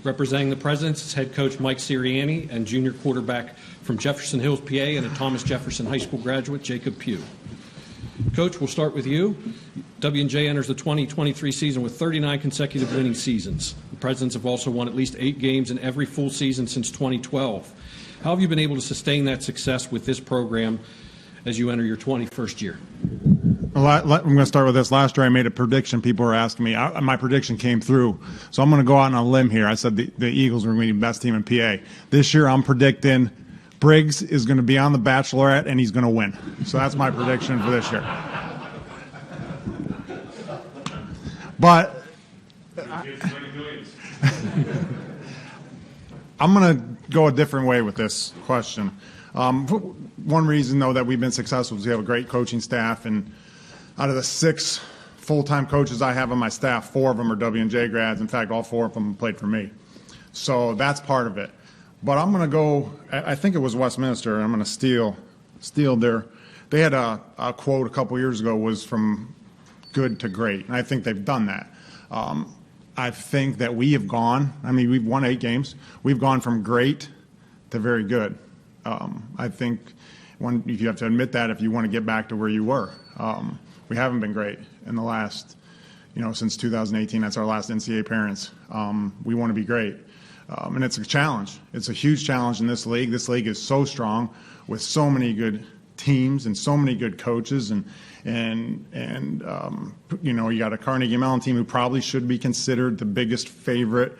Representing the Presidents is head coach Mike Sirianni and junior quarterback from Jefferson Hills, PA, and a Thomas Jefferson High School graduate, Jacob Pugh. Coach, we'll start with you. W&J enters the 2023 season with 39 consecutive winning seasons. The Presidents have also won at least 8 games in every full season since 2012. How have you been able to sustain that success with this program as you enter your 21st year? Well, I'm going to start with this. Last year I made a prediction. People were asking me. My prediction came through. So I'm going to go out on a limb here. I said the Eagles were going to be the best team in PA. This year I'm predicting Briggs is going to be on The Bachelorette and he's going to win. So that's my prediction for this year. But I'm going to go a different way with this question. One reason, though, that we've been successful is we have a great coaching staff, and out of the 6 full-time coaches I have on my staff, 4 of them are W&J grads. In fact, all 4 of them played for me. So that's part of it. But I'm going to go, I think it was Westminster, and I'm going to steal their, they had a quote a couple years ago was from good to great, and I think they've done that. I think that we have gone, we've won 8 games. We've gone from great to very good. I think if you have to admit that if you want to get back to where you were. We haven't been great in the last, since 2018. That's our last NCAA appearance. We want to be great. And it's a challenge. It's a huge challenge in this league. This league is so strong with so many good teams and so many good coaches. And you got a Carnegie Mellon team who probably should be considered the biggest favorite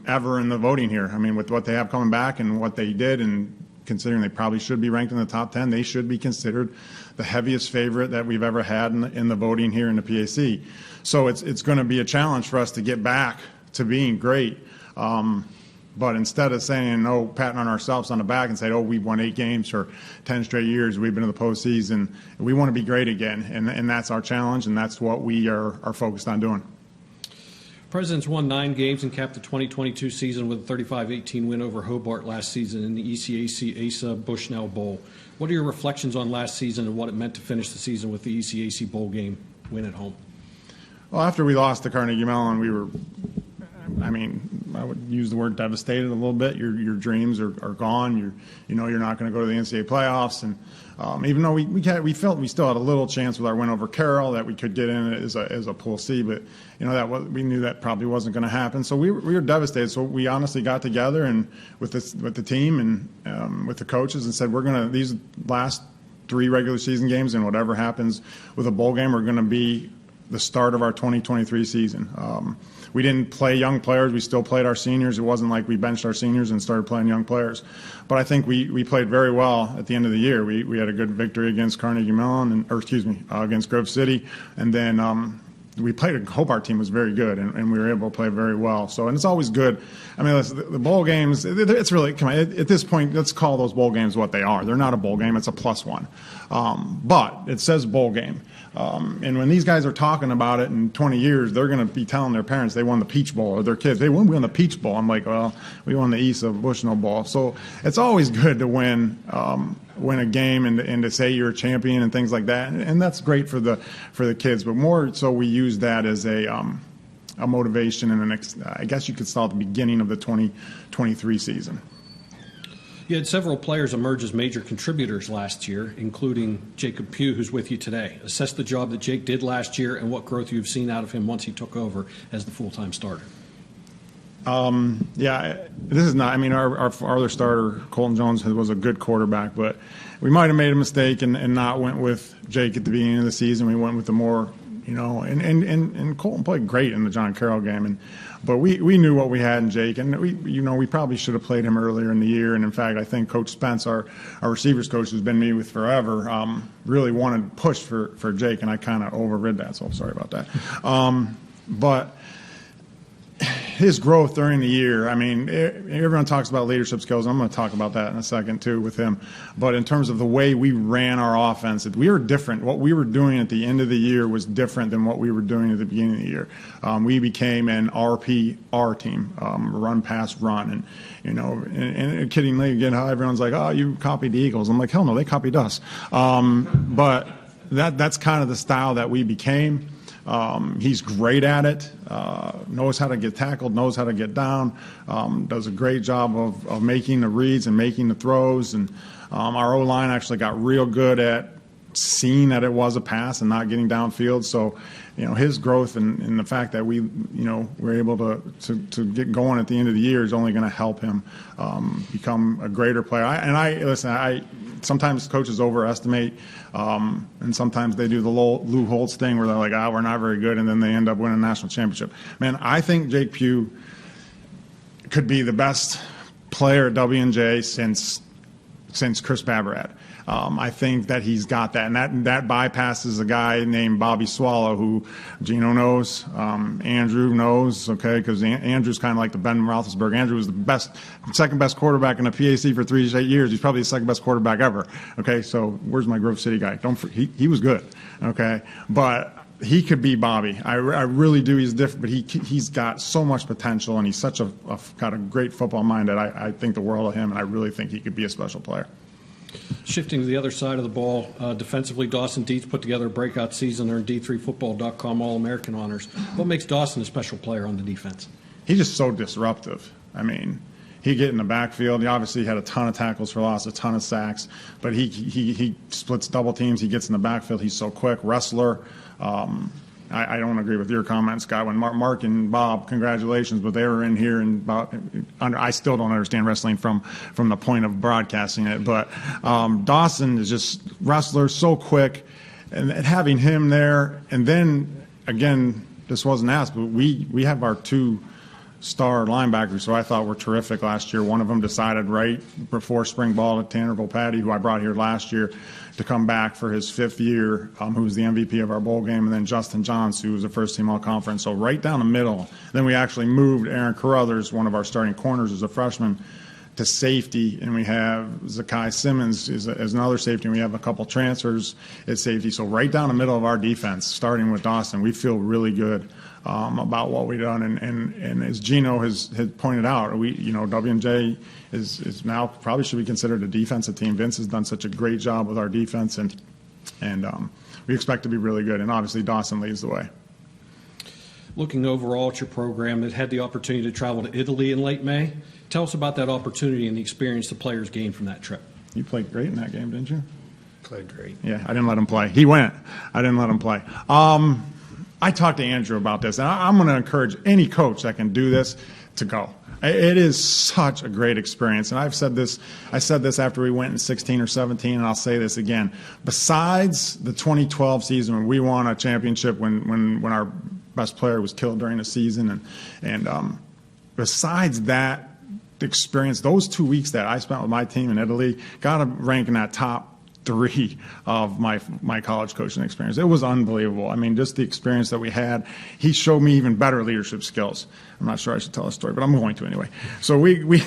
ever in the voting here. With what they have coming back and what they did, and considering they probably should be ranked in the top 10, they should be considered the heaviest favorite that we've ever had in the voting here in the PAC. So it's going to be a challenge for us to get back to being great. But instead of saying, patting on ourselves on the back and saying, we've won 8 games for 10 straight years, we've been in the postseason, we want to be great again. And that's our challenge, and that's what we are focused on doing. Presidents won 9 games and capped the 2022 season with a 35-18 win over Hobart last season in the ECAC Asa Bushnell Bowl. What are your reflections on last season and what it meant to finish the season with the ECAC Bowl game win at home? Well, after we lost to Carnegie Mellon, we were, I would use the word devastated a little bit. Your dreams are gone. You're not going to go to the NCAA playoffs, and even though we felt we still had a little chance with our win over Carroll that we could get in as a Pool C, but we knew that probably wasn't going to happen. So we were devastated. So we honestly got together and with the team and with the coaches and said, we're going to, these last 3 regular season games and whatever happens with a bowl game are going to be the start of our 2023 season. We didn't play young players. We still played our seniors. It wasn't like we benched our seniors and started playing young players. But I think we played very well at the end of the year. We had a good victory against Carnegie Mellon, against Grove City. And then we played a Hobart team was very good, and we were able to play very well. So, and it's always good. The bowl games, it's really, at this point, let's call those bowl games what they are. They're not a bowl game. It's a +1. But it says bowl game. And when these guys are talking about it in 20 years, they're going to be telling their parents they won the Peach Bowl, or their kids, we won the Peach Bowl. I'm like, well, we won the Asa Bushnell Bowl. So it's always good to win a game and to say you're a champion and things like that. And that's great for the kids. But more so we use that as a motivation and I guess you could call it the beginning of the 2023 season. You had several players emerge as major contributors last year, including Jacob Pugh, who's with you today. Assess the job that Jake did last year and what growth you've seen out of him once he took over as the full-time starter. This is not, our other starter, Colton Jones, was a good quarterback, but we might have made a mistake and not went with Jake at the beginning of the season. We went with the more, and Colton played great in the John Carroll game, but we knew what we had in Jake, and we probably should have played him earlier in the year. And in fact, I think Coach Spence, our receivers coach, who's been me with forever, really wanted to push for Jake, and I kind of overrid that. So I'm sorry about that. But his growth during the year, everyone talks about leadership skills. I'm going to talk about that in a second too with him. But in terms of the way we ran our offense, we were different. What we were doing at the end of the year was different than what we were doing at the beginning of the year. We became an RPR team, run, pass, run. And kiddingly, again, how everyone's like, oh, you copied the Eagles. I'm like, hell no, they copied us. But that's kind of the style that we became. He's great at it, knows how to get tackled, knows how to get down, does a great job of making the reads and making the throws. And our O-line actually got real good at seeing that it was a pass and not getting downfield. So, his growth and the fact that we, were able to get going at the end of the year is only going to help him become a greater player. Sometimes coaches overestimate, and sometimes they do the Lou Holtz thing where they're like, we're not very good, and then they end up winning a national championship. Man, I think Jake Pugh could be the best player at W&J since Chris Babarad. I think that he's got that, and that bypasses a guy named Bobby Swallow, who Gino knows, Andrew knows, okay, because Andrew's kind of like the Ben Roethlisberger. Andrew was the second best quarterback in the PAC for 3 straight years. He's probably the second best quarterback ever, okay. So where's my Grove City guy? He was good, okay, but he could be Bobby. I really do. He's different, but he's got so much potential, and he's got a great football mind that I think the world of him, and I really think he could be a special player. Shifting to the other side of the ball, defensively, Dawson Dietz put together a breakout season, earned D3Football.com All-American honors. What makes Dawson a special player on the defense? He's just so disruptive. I mean, he get in the backfield. He obviously had a ton of tackles for loss, a ton of sacks, but he splits double teams. He gets in the backfield. He's so quick, wrestler. I don't agree with your comments, Scott. When Mark and Bob, congratulations, but they were in here and I still don't understand wrestling from the point of broadcasting it. But Dawson is just wrestler, so quick, and having him there. And then again, this wasn't asked, but we have our 2-star linebackers, so I thought were terrific last year. One of them decided right before spring ball at Tannerville Patty, who I brought here last year, to come back for his 5th year, who was the MVP of our bowl game, and then Justin Johns, who was a first-team all-conference. So right down the middle. Then we actually moved Aaron Carruthers, one of our starting corners as a freshman, to safety, and we have Zakai Simmons as another safety, and we have a couple transfers at safety. So right down the middle of our defense, starting with Dawson, we feel really good about what we've done. And as Gino has pointed out, W&J is now probably should be considered a defensive team. Vince has done such a great job with our defense, and we expect to be really good. And obviously Dawson leads the way. Looking overall at your program, it had the opportunity to travel to Italy in late May. Tell us about that opportunity and the experience the players gained from that trip. You played great in that game, didn't you? Played great. Yeah, I didn't let him play. He went. I didn't let him play. I talked to Andrew about this, and I'm going to encourage any coach that can do this to go. It is such a great experience, and I said this after we went in 16 or 17, and I'll say this again. Besides the 2012 season when we won a championship when our best player was killed during the season, and besides that experience, those 2 weeks that I spent with my team in Italy got to rank in that top 3 of my college coaching experience. It was unbelievable. I mean, just the experience that we had. He showed me even better leadership skills. I'm not sure I should tell a story, but I'm going to anyway. So we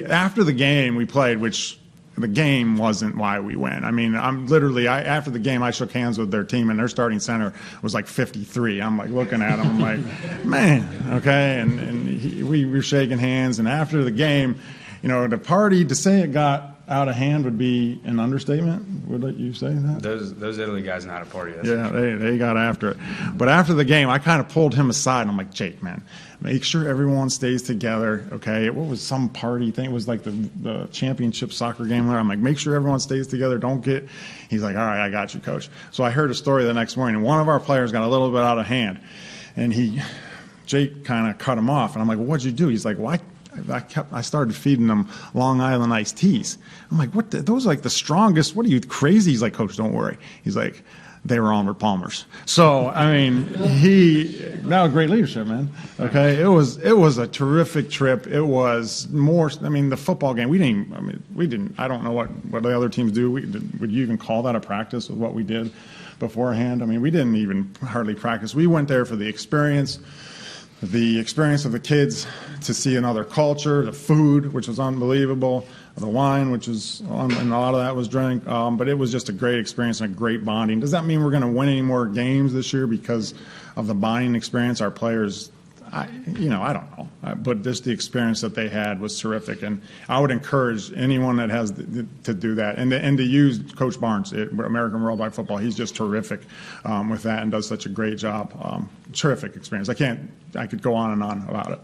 after the game we played, which the game wasn't why we win. I mean, after the game I shook hands with their team, and their starting center was like 53. I'm like looking at him, I'm like, man, okay, and we were shaking hands, and after the game, the party, to say it got out of hand would be an understatement. Would you say that? Those Italy guys know how to party. Yeah, they got after it. But after the game, I kind of pulled him aside, and I'm like, Jake, man, make sure everyone stays together, okay? What was some party thing? It was like the championship soccer game there. I'm like, make sure everyone stays together. Don't get – he's like, all right, I got you, Coach. So I heard a story the next morning, and one of our players got a little bit out of hand, and Jake kind of cut him off. And I'm like, well, what'd you do? He's like, well, I started feeding them Long Island iced teas. I'm like, what? Those are like the strongest. What are you, crazy? He's like, Coach, don't worry. He's like, they were Armored Palmers. So, I mean, that was great leadership, man. Okay, it was a terrific trip. It was more. I mean, the football game. We didn't. I don't know what the other teams do. Would you even call that a practice with what we did beforehand? I mean, we didn't even hardly practice. We went there for the experience. The experience of the kids to see another culture, the food, which was unbelievable, the wine, which was, and a lot of that was drank. But it was just a great experience and a great bonding. Does that mean we're going to win any more games this year because of the bonding experience? Our players, I don't know. but just the experience that they had was terrific. And I would encourage anyone that has to do that and to use Coach Barnes at American Worldwide Football. He's just terrific with that and does such a great job. Terrific experience. I could go on and on about it.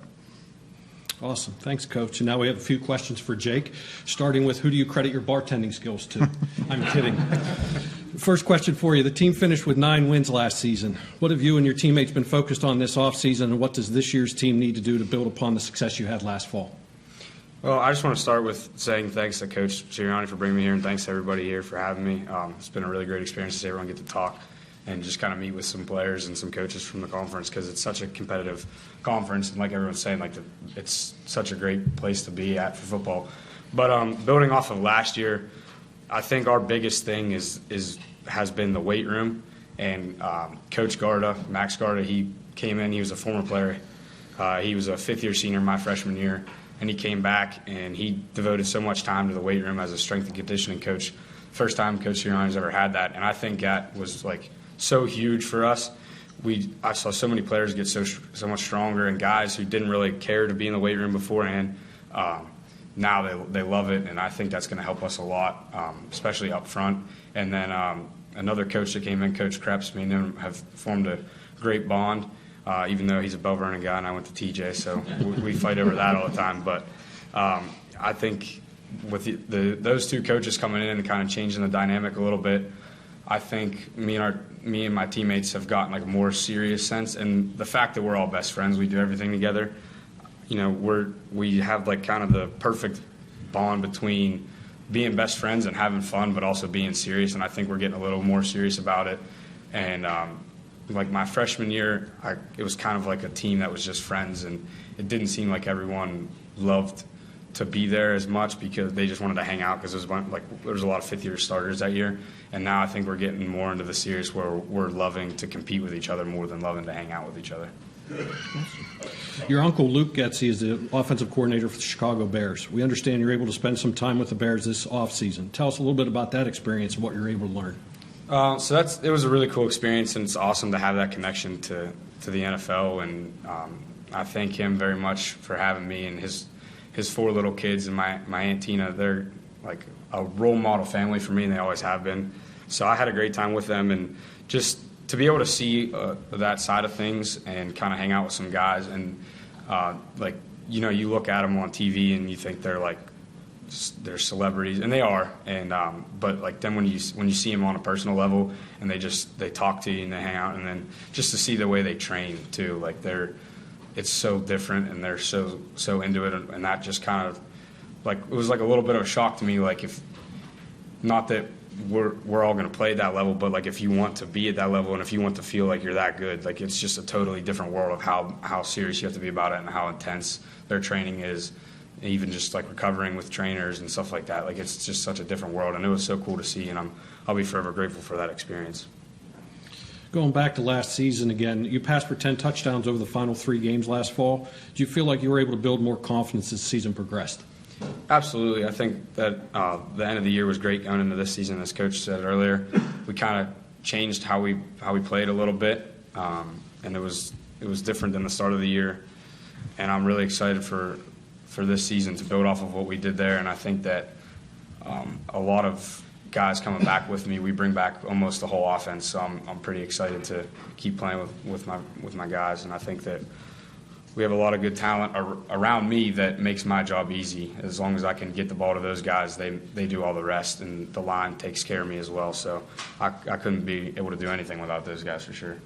Awesome. Thanks, Coach. And now we have a few questions for Jake, starting with who do you credit your bartending skills to? I'm kidding. First question for you. The team finished with 9 wins last season. What have you and your teammates been focused on this offseason, and what does this year's team need to do to build upon the success you had last fall? Well, I just want to start with saying thanks to Coach Sirianni for bringing me here, and thanks to everybody here for having me. It's been a really great experience to see everyone get to talk and just kind of meet with some players and some coaches from the conference, because it's such a competitive conference, and like everyone's saying, it's such a great place to be at for football. But building off of last year, I think our biggest thing has been the weight room. And Coach Garda, Max Garda, he came in. He was a former player. He was a fifth-year senior my freshman year, and he came back and he devoted so much time to the weight room as a strength and conditioning coach. First time Coach Sirianni's ever had that, and I think that was so huge for us. I saw so many players get so much stronger, and guys who didn't really care to be in the weight room beforehand, now they love it, and I think that's going to help us a lot, especially up front. And then another coach that came in, Coach Krebs, me and him have formed a great bond, even though he's a Bell Vernon guy and I went to TJ, so we fight over that all the time. But I think with those two coaches coming in and kind of changing the dynamic a little bit, I think me and my teammates have gotten a more serious sense, and the fact that we're all best friends, we do everything together. We have kind of the perfect bond between being best friends and having fun, but also being serious. And I think we're getting a little more serious about it. And my freshman year, it was kind of like a team that was just friends, and it didn't seem like everyone loved to be there as much because they just wanted to hang out, because there was a lot of fifth-year starters that year. And now I think we're getting more into the series where we're loving to compete with each other more than loving to hang out with each other. Your uncle Luke Getsy is the offensive coordinator for the Chicago Bears. We understand you're able to spend some time with the Bears this offseason. Tell us a little bit about that experience and what you're able to learn. It was a really cool experience, and it's awesome to have that connection to the NFL. And I thank him very much for having me, and his 4 little kids and my Aunt Tina. They're like a role model family for me, and they always have been. So I had a great time with them, and just to be able to see that side of things and kind of hang out with some guys, and you look at them on TV and you think they're celebrities, and they are, and but then when you see them on a personal level and they talk to you and they hang out, and then just to see the way they train too, it's so different, and they're so into it, and that just kind of it was a little bit of a shock to me, if not that we're all going to play at that level, but if you want to be at that level and if you want to feel like you're that good, it's just a totally different world of how serious you have to be about it and how intense their training is, even just recovering with trainers and stuff like that. It's just such a different world, and it was so cool to see, and I'll be forever grateful for that experience. Going back to last season again, you passed for 10 touchdowns over the final 3 games last fall. Do you feel like you were able to build more confidence as the season progressed? Absolutely. I think that the end of the year was great going into this season. As Coach said earlier, we kind of changed how we played a little bit, and it was different than the start of the year. And I'm really excited for this season to build off of what we did there. And I think that a lot of guys coming back with me, we bring back almost the whole offense. So I'm pretty excited to keep playing with my guys, and I think that we have a lot of good talent around me that makes my job easy. As long as I can get the ball to those guys, they do all the rest, and the line takes care of me as well. So I couldn't be able to do anything without those guys for sure.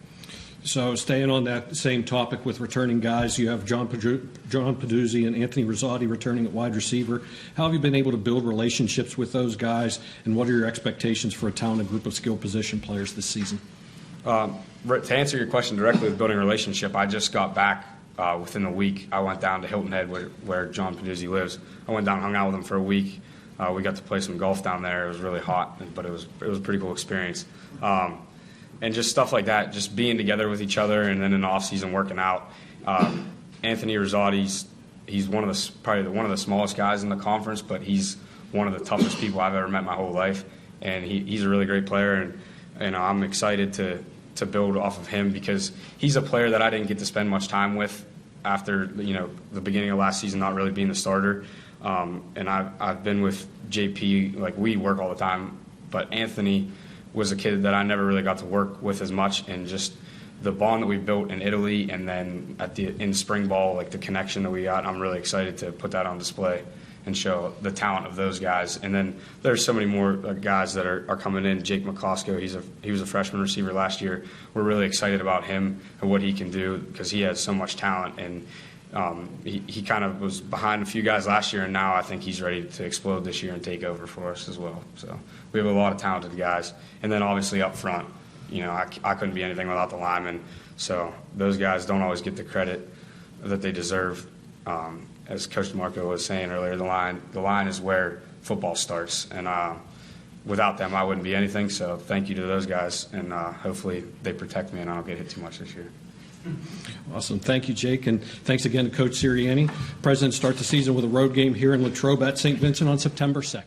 So staying on that same topic with returning guys, you have John Peduzzi and Anthony Rosati returning at wide receiver. How have you been able to build relationships with those guys, and what are your expectations for a talented group of skilled position players this season? To answer your question directly with building a relationship, I just got back within a week. I went down to Hilton Head where John Peduzzi lives. I went down and hung out with him for a week. We got to play some golf down there. It was really hot, but it was a pretty cool experience. And just stuff like that, just being together with each other, and then in the off season working out. Anthony Rosati, he's probably one of the smallest guys in the conference, but he's one of the toughest people I've ever met my whole life, and he's a really great player, and I'm excited to build off of him, because he's a player that I didn't get to spend much time with after the beginning of last season not really being the starter. And I've been with JP, like we work all the time, but Anthony was a kid that I never really got to work with as much, and just the bond that we built in Italy, and then in spring ball, like the connection that we got, I'm really excited to put that on display and show the talent of those guys. And then there's so many more guys that are coming in. Jake McCloskey, he was a freshman receiver last year. We're really excited about him and what he can do because he has so much talent. And he kind of was behind a few guys last year, and now I think he's ready to explode this year and take over for us as well. So we have a lot of talented guys. And then obviously up front, I couldn't be anything without the linemen. So those guys don't always get the credit that they deserve. As Coach DeMarco was saying earlier, the line is where football starts. And without them, I wouldn't be anything. So thank you to those guys, and hopefully they protect me and I don't get hit too much this year. Awesome. Thank you, Jake. And thanks again to Coach Sirianni. Presidents start the season with a road game here in Latrobe at St. Vincent on September 2nd.